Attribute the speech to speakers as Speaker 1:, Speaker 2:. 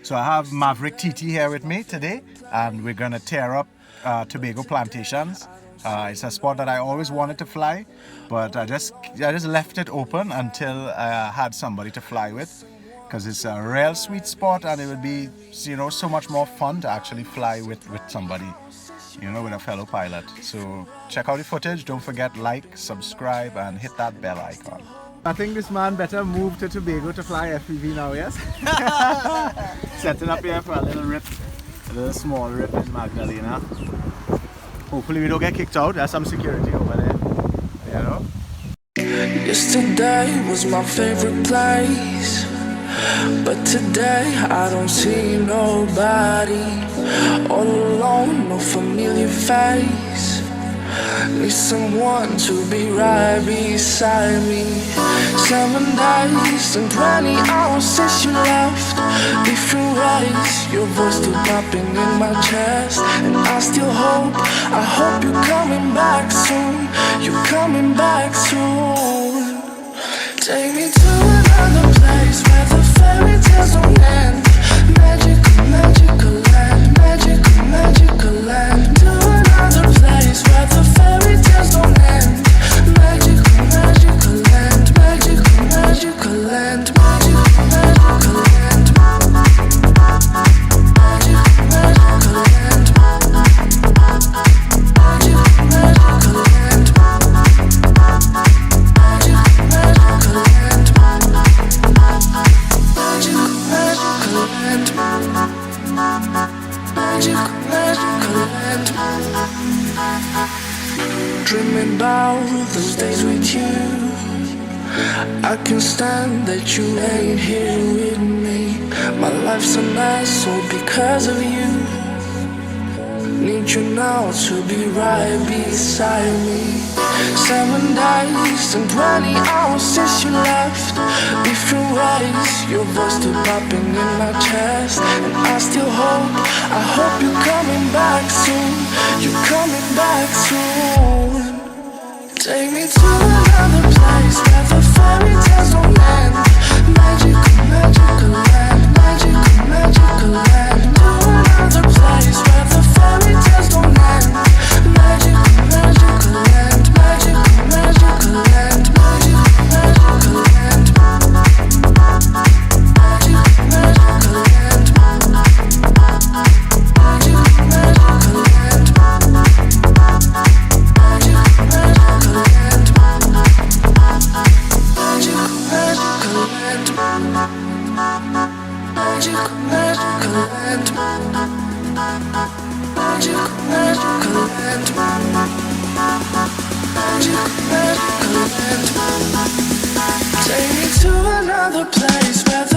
Speaker 1: So I have Maverick TT here with me today, and we're gonna tear up Tobago Plantations. It's a spot that I always wanted to fly, but I just left it open until I had somebody to fly with, because it's a real sweet spot, and it would be, you know, so much more fun to actually fly with somebody, you know, with a fellow pilot. So check out the footage. Don't forget, like, subscribe, and hit that bell icon. I think this man better move to Tobago to fly FPV now, yes? Setting up here for a little small rip in Magdalena. Hopefully we don't get kicked out. There's some security over there, you know?
Speaker 2: Yesterday was my favorite place, but today I don't see nobody. All alone, no familiar face. Need someone to be right beside me. 7 days and 20 hours since you left. Different ways, your voice still popping in my chest. And I still hope, I hope you're coming back soon. You're coming back soon. Take me to another place where the fairy tales don't end. Magical, magical land, magical, magical land. To another place where the fairy tales don't end. Magical, magical land, magical, magical land, magical, magical land. Magical, magical land. Magical, magical land. Magical, magical land. Magical, magical land. Magical, magical land. Dreaming about those days with you. I can't stand that you ain't here with me. My life's a mess all because of you. Need you now to be right beside me. 7 days and 20 hours since you left. Different ways, your voice still popping in my chest. And I still hope, I hope you're coming back soon. You're coming back soon. Take me to another place where the fairy tales don't end. Magical, magical land, magical, magical land. To another place where the fairy tales don't end. Magical, magical land, magical, magical land, magical, magical land. Magical, magical land. Magical, magical land. Magical, magical land. Magical, magical land. Magical, magical land. Magical, magical land. Magical, magical land. Take me to another place where the